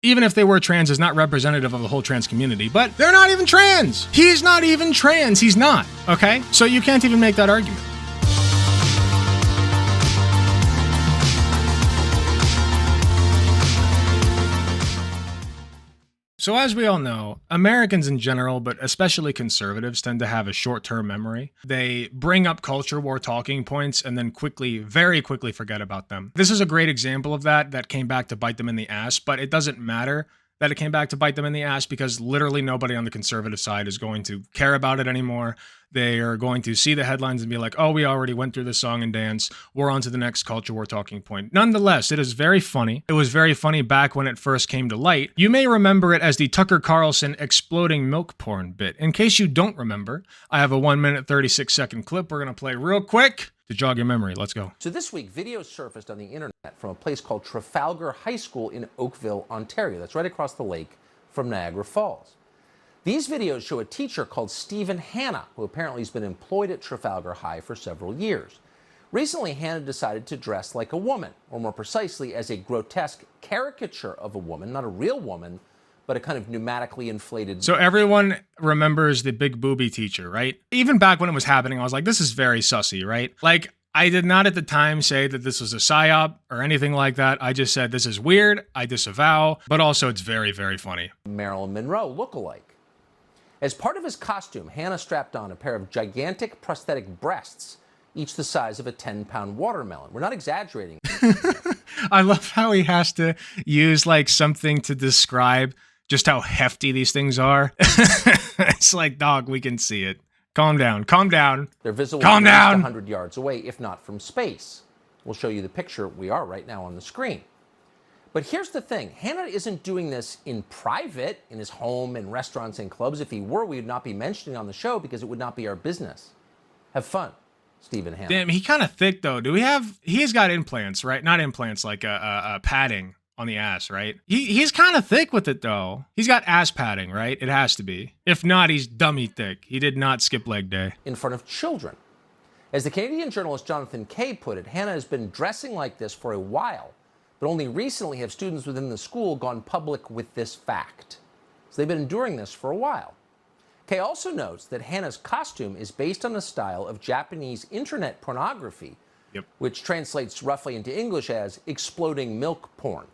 even if they were trans, is not representative of the whole trans community. But they're not even trans. He's not even trans. He's not. Okay? So you can't even make that argument. So as we all know, Americans in general, but especially conservatives, tend to have a short-term memory. They bring up culture war talking points and then very quickly forget about them. This is a great example of that came back to bite them in the ass, but it doesn't matter that it came back to bite them in the ass because literally nobody on the conservative side is going to care about it anymore. They are going to see the headlines and be like, oh, we already went through this song and dance. We're on to the next culture war talking point. Nonetheless, it is very funny. It was very funny back when it first came to light. You may remember it as the Tucker Carlson exploding milk porn bit. In case you don't remember, I have a 1 minute, 36 second clip we're going to play real quick to jog your memory. Let's go. So this week, videos surfaced on the internet from a place called Trafalgar High School in Oakville, Ontario. That's right across the lake from Niagara Falls. These videos show a teacher called Stephen Hanna, who apparently has been employed at Trafalgar High for several years. Recently, Hanna decided to dress like a woman, or more precisely, as a grotesque caricature of a woman, not a real woman, but a kind of pneumatically inflated... So everyone remembers the big booby teacher, right? Even back when it was happening, I was like, this is very sussy, right? Like, I did not at the time say that this was a psyop or anything like that. I just said, this is weird, I disavow, but also it's very, very funny. Marilyn Monroe look-alike. As part of his costume, Hanna strapped on a pair of gigantic prosthetic breasts, each the size of a 10-pound watermelon. We're not exaggerating. I love how he has to use like something to describe just how hefty these things are. It's like, dog, we can see it. Calm down, calm down. They're visible calm down. 100 yards away, if not from space. We'll show you the picture we are right now on the screen. But here's the thing. Hanna isn't doing this in private, in his home, in restaurants and clubs. If he were, we would not be mentioning on the show because it would not be our business. Have fun, Stephen Hanna. Damn, he kind of thick, though. He's got implants, right? Not implants, like a padding on the ass, right? He's kind of thick with it, though. He's got ass padding, right? It has to be. If not, he's dummy thick. He did not skip leg day. In front of children. As the Canadian journalist Jonathan Kay put it, Hanna has been dressing like this for a while. But only recently have students within the school gone public with this fact. So they've been enduring this for a while. Kay also notes that Hanna's costume is based on a style of Japanese internet pornography, which translates roughly into English as exploding milk porn.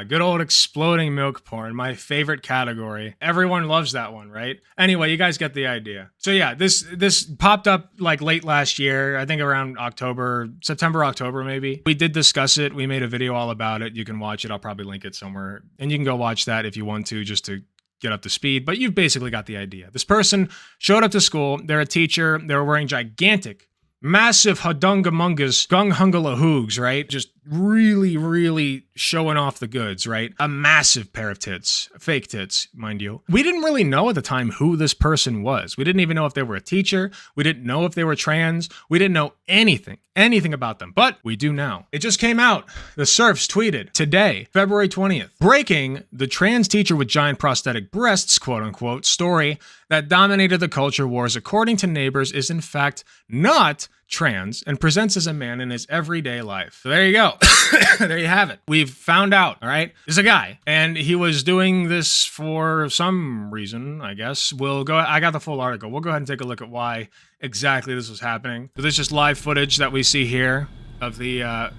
Good old exploding milk porn, my favorite category. Everyone loves that one, right? Anyway, you guys get the idea. So yeah, this popped up like late last year, I think around September, October maybe. We did discuss it. We made a video all about it. You can watch it. I'll probably link it somewhere. And you can go watch that if you want to, just to get up to speed. But you've basically got the idea. This person showed up to school. They're a teacher. They were wearing gigantic, massive hadungamungus gung-hungala hoogs, right? Just really, really showing off the goods, right? A massive pair of tits, fake tits, mind you. We didn't really know at the time who this person was. We didn't even know if they were a teacher. We didn't know if they were trans. We didn't know anything about them, but we do now. It just came out. The Surfs tweeted today, February 20th, breaking the trans teacher with giant prosthetic breasts, quote unquote, story that dominated the culture wars, according to neighbors, is in fact not trans and presents as a man in his everyday life. So there you go. There you have it. We've found out, all right? There's a guy, and he was doing this for some reason, I guess. I got the full article. We'll go ahead and take a look at why exactly this was happening. So there's just live footage that we see here of the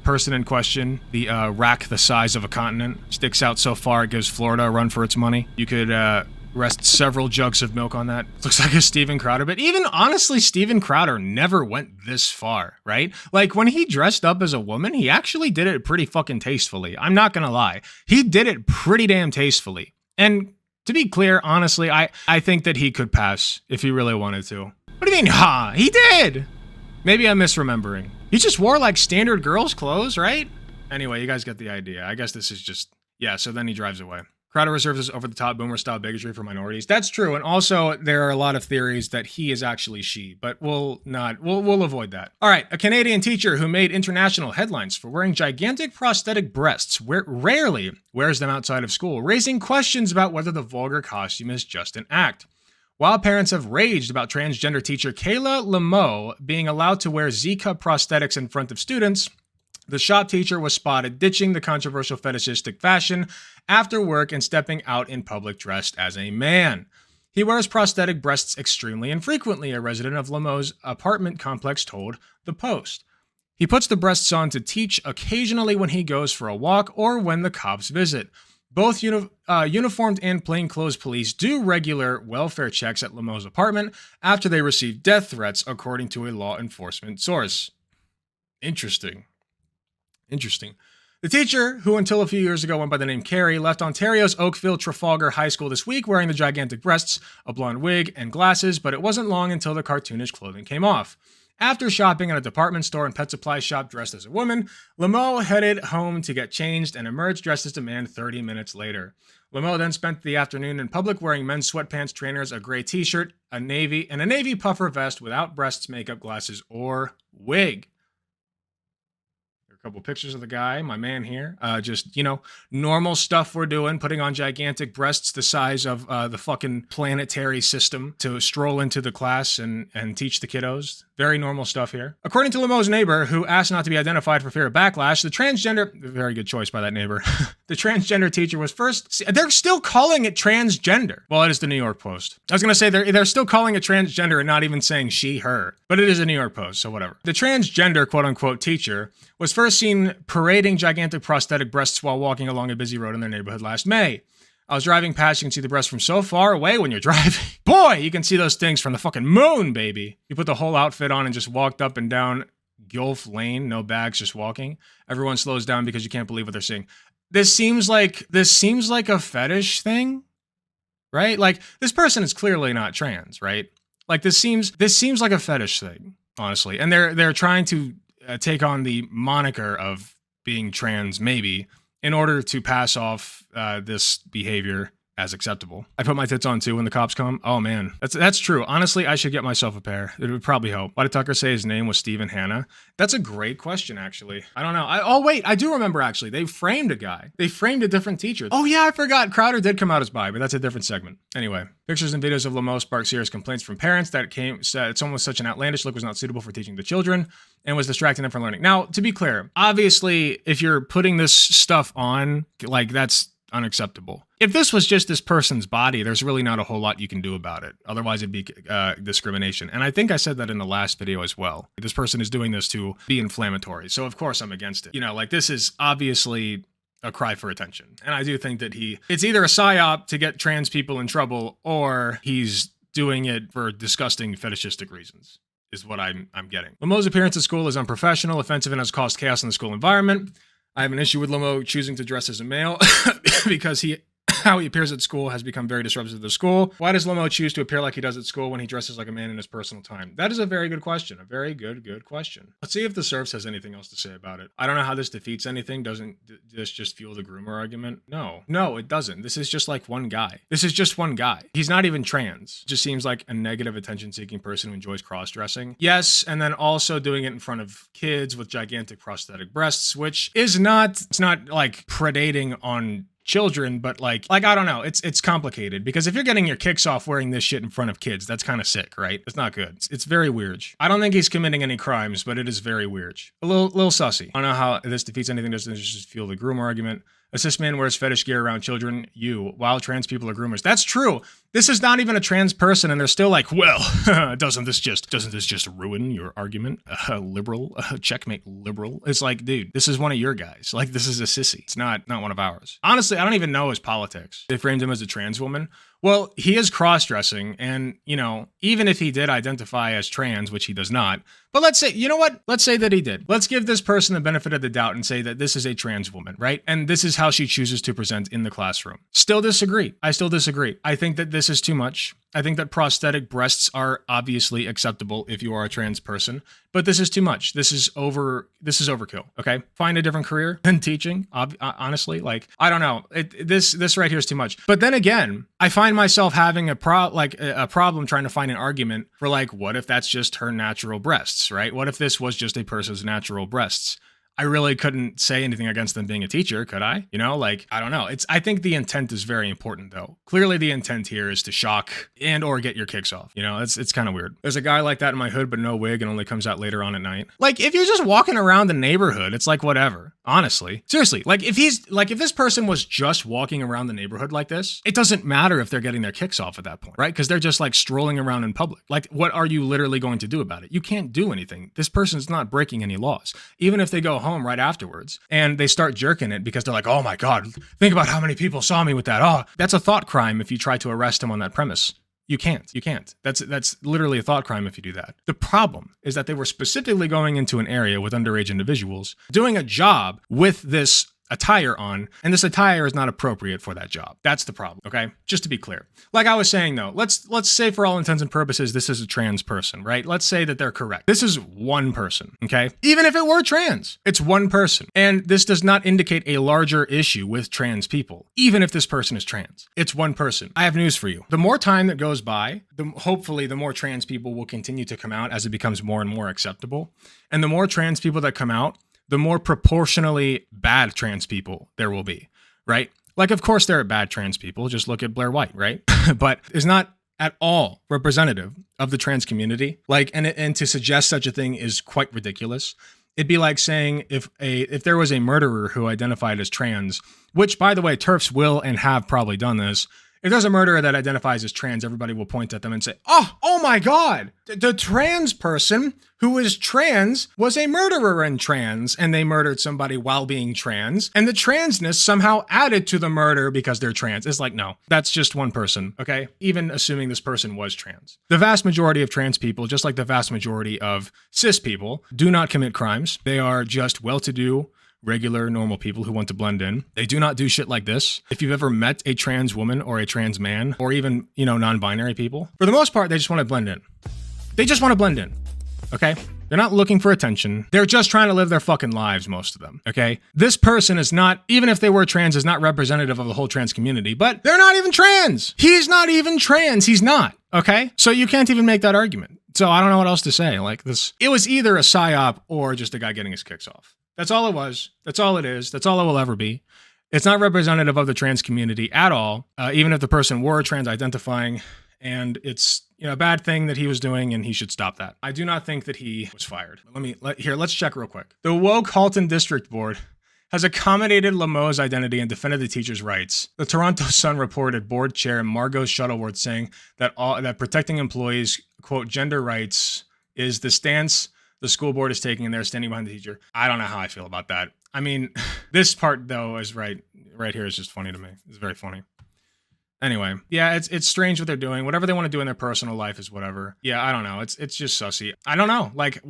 person in question. The rack the size of a continent sticks out so far it gives Florida a run for its money. You could rest several jugs of milk on that. Looks like a Steven Crowder, but even honestly, Steven Crowder never went this far, right? Like when he dressed up as a woman, he actually did it pretty fucking tastefully. I'm not gonna lie. He did it pretty damn tastefully. And to be clear, honestly, I think that he could pass if he really wanted to. What do you mean, ha? He did! Maybe I'm misremembering. He just wore like standard girls' clothes, right? Anyway, you guys get the idea. I guess this is just, yeah, so then he drives away. Crowder reserves this over-the-top boomer-style bigotry for minorities. That's true, and also there are a lot of theories that he is actually she, but we'll avoid that. All right, a Canadian teacher who made international headlines for wearing gigantic prosthetic breasts rarely wears them outside of school, raising questions about whether the vulgar costume is just an act. While parents have raged about transgender teacher Kayla Lameau being allowed to wear Z-cup prosthetics in front of students, The shop teacher was spotted ditching the controversial fetishistic fashion after work and stepping out in public dressed as a man. He wears prosthetic breasts extremely infrequently, a resident of Lameau's apartment complex told The Post. He puts the breasts on to teach occasionally when he goes for a walk or when the cops visit. Both uniformed and plainclothes police do regular welfare checks at Lameau's apartment after they receive death threats, according to a law enforcement source. Interesting. The teacher, who until a few years ago went by the name Carrie, left Ontario's Oakville Trafalgar High School this week wearing the gigantic breasts, a blonde wig, and glasses, but it wasn't long until the cartoonish clothing came off. After shopping at a department store and pet supply shop dressed as a woman, Lameau headed home to get changed and emerged dressed as a man 30 minutes later. Lameau then spent the afternoon in public wearing men's sweatpants, trainers, a gray t-shirt, a navy puffer vest without breasts, makeup, glasses, or wig. A couple pictures of the guy, my man here. Just, normal stuff we're doing, putting on gigantic breasts the size of the fucking planetary system to stroll into the class and teach the kiddos. Very normal stuff here. According to Lameau's neighbor, who asked not to be identified for fear of backlash, very good choice by that neighbor, the transgender teacher was first, they're still calling it transgender. Well, it is the New York Post. I was going to say they're still calling it transgender and not even saying she, her, but it is a New York Post, so whatever. The transgender quote-unquote teacher was first seen parading gigantic prosthetic breasts while walking along a busy road in their neighborhood last May. I was driving past, you can see the breasts from so far away when you're driving. Boy, you can see those things from the fucking moon, baby. You put the whole outfit on and just walked up and down Gulf Lane, no bags, just walking. Everyone slows down because you can't believe what they're seeing. This seems like a fetish thing, right? Like, this person is clearly not trans, right? Like, this seems like a fetish thing, honestly. And they're trying to take on the moniker of being trans, maybe, in order to pass off this behavior as acceptable. I put my tits on too when the cops come. Oh man, that's true. Honestly, I should get myself a pair. It would probably help. Why did Tucker say his name was Stephen Hanna? That's a great question, actually. I don't know. I do remember, actually. They framed a guy. They framed a different teacher. Oh yeah, I forgot. Crowder did come out as bi, but that's a different segment. Anyway, pictures and videos of Lameau sparked serious complaints from parents that said someone with such an outlandish look was not suitable for teaching the children and was distracting them from learning. Now, to be clear, obviously, if you're putting this stuff on, like, that's unacceptable. If this was just this person's body, there's really not a whole lot you can do about it. Otherwise, it'd be discrimination. And I think I said that in the last video as well. This person is doing this to be inflammatory. So, of course, I'm against it. Like, this is obviously a cry for attention. And I do think that it's either a psyop to get trans people in trouble, or he's doing it for disgusting fetishistic reasons, is what I'm getting. Lameau's appearance at school is unprofessional, offensive, and has caused chaos in the school environment. I have an issue with Lameau choosing to dress as a male because how he appears at school has become very disruptive to the school. Why does Lameau choose to appear like he does at school when he dresses like a man in his personal time? That is a very good question. A very good question. Let's see if the Surfs has anything else to say about it. I don't know how this defeats anything. Doesn't this just fuel the groomer argument? No, it doesn't. This is just like one guy. He's not even trans. Just seems like a negative attention-seeking person who enjoys cross-dressing. Yes, and then also doing it in front of kids with gigantic prosthetic breasts, which is it's not like predating on children, but like I don't know, it's complicated, because if you're getting your kicks off wearing this shit in front of kids, that's kind of sick, right? It's not good. It's very weird. I don't think he's committing any crimes, but it is very weird. A little sussy. I don't know how this defeats anything. Doesn't just fuel the groomer argument. A cis man wears fetish gear around children, while trans people are groomers. That's true. This is not even a trans person, and they're still like, well, doesn't this just ruin your argument? Liberal, checkmate liberal. It's like, dude, this is one of your guys. Like, this is a sissy. It's not one of ours. Honestly, I don't even know his politics. They framed him as a trans woman. Well, he is cross-dressing, and, even if he did identify as trans, which he does not, but let's say, let's say that he did. Let's give this person the benefit of the doubt and say that this is a trans woman, right? And this is how she chooses to present in the classroom. Still disagree. I still disagree. I think that this is too much. I think that prosthetic breasts are obviously acceptable if you are a trans person, but this is too much. This is overkill. Okay, find a different career than teaching. Honestly, like, I don't know. This right here is too much. But then again, I find myself having a problem trying to find an argument for, like, what if that's just her natural breasts, right? What if this was just a person's natural breasts? I really couldn't say anything against them being a teacher, could I? You know, like, I don't know. I think the intent is very important though. Clearly the intent here is to shock and or get your kicks off. You know, it's kind of weird. There's a guy like that in my hood, but no wig and only comes out later on at night. Like, if you're just walking around the neighborhood, it's like whatever. Honestly, seriously, like if this person was just walking around the neighborhood like this, it doesn't matter if they're getting their kicks off at that point, right? Because they're just like strolling around in public. Like, what are you literally going to do about it? You can't do anything. This person's not breaking any laws. Even if they go home right afterwards and they start jerking it because they're like, oh my God, think about how many people saw me with that. Oh, that's a thought crime if you try to arrest him on that premise. You can't. That's literally a thought crime if you do that. The problem is that they were specifically going into an area with underage individuals, doing a job with this attire on, and this attire is not appropriate for that job. That's the problem, okay? Just to be clear. Like I was saying though, let's say for all intents and purposes, this is a trans person, right? Let's say that they're correct. This is one person, okay? Even if it were trans, it's one person. And this does not indicate a larger issue with trans people, even if this person is trans. It's one person. I have news for you. The more time that goes by, hopefully the more trans people will continue to come out as it becomes more and more acceptable. And the more trans people that come out, the more proportionally bad trans people there will be, right? Like, of course, there are bad trans people. Just look at Blair White, right? But is not at all representative of the trans community. Like, and to suggest such a thing is quite ridiculous. It'd be like saying if there was a murderer who identified as trans, which, by the way, TERFs will and have probably done this. If there's a murderer that identifies as trans, everybody will point at them and say, oh my God, the trans person who is trans was a murderer in trans, and they murdered somebody while being trans, and the transness somehow added to the murder because they're trans. It's like, no, that's just one person, okay? Even assuming this person was trans. The vast majority of trans people, just like the vast majority of cis people, do not commit crimes. They are just well-to-do, regular, normal people who want to blend in. They do not do shit like this. If you've ever met a trans woman or a trans man, or even, non-binary people, for the most part, they just want to blend in. They just want to blend in, okay? They're not looking for attention. They're just trying to live their fucking lives, most of them, okay? This person is not, even if they were trans, is not representative of the whole trans community, but they're not even trans. He's not even trans. He's not, okay? So you can't even make that argument. So I don't know what else to say. Like this, it was either a psyop or just a guy getting his kicks off. That's all it was. That's all it is. That's all it will ever be. It's not representative of the trans community at all, even if the person were trans identifying, and it's a bad thing that he was doing, and he should stop that. I do not think that he was fired. Let's check real quick. The woke Halton District Board has accommodated Lameau's identity and defended the teacher's rights. The Toronto Sun reported board chair Margot Shuttleworth saying that protecting employees, quote, gender rights is the stance the school board is taking, and they're standing behind the teacher. I don't know how I feel about that. I mean, this part though is right here is just funny to me. It's very funny. Anyway, yeah, it's strange what they're doing. Whatever they want to do in their personal life is whatever. Yeah, I don't know. It's just sussy. I don't know. Like,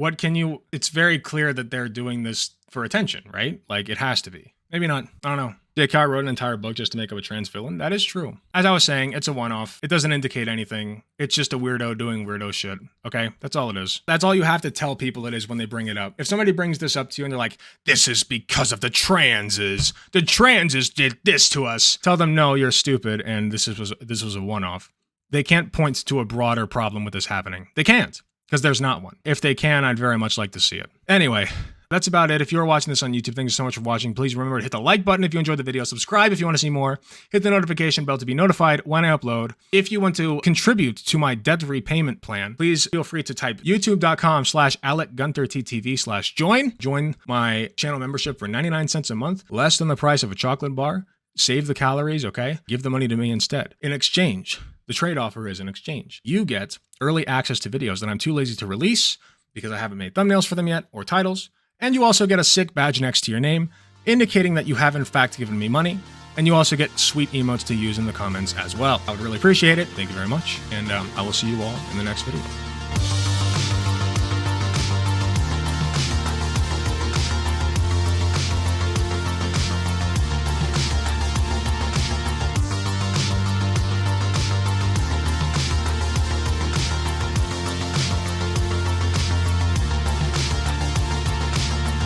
it's very clear that they're doing this for attention, right? Like, it has to be. Maybe not. I don't know. J.K. wrote an entire book just to make up a trans villain. That is true. As I was saying, it's a one-off. It doesn't indicate anything. It's just a weirdo doing weirdo shit. Okay? That's all it is. That's all you have to tell people it is when they bring it up. If somebody brings this up to you and they're like, this is because of the transes. The transes did this to us. Tell them, no, you're stupid, and this was a one-off. They can't point to a broader problem with this happening. They can't, because there's not one. If they can, I'd very much like to see it. Anyway, that's about it. If you're watching this on YouTube, thank you so much for watching. Please remember to hit the like button if you enjoyed the video. Subscribe if you want to see more. Hit the notification bell to be notified when I upload. If you want to contribute to my debt repayment plan, please feel free to type youtube.com/AlecGunterTTV/join. Join my channel membership for 99 cents a month, less than the price of a chocolate bar. Save the calories, okay? Give the money to me instead. In exchange, the trade offer is in exchange. You get early access to videos that I'm too lazy to release because I haven't made thumbnails for them yet or titles. And you also get a sick badge next to your name, indicating that you have in fact given me money. And you also get sweet emotes to use in the comments as well. I would really appreciate it. Thank you very much. And I will see you all in the next video.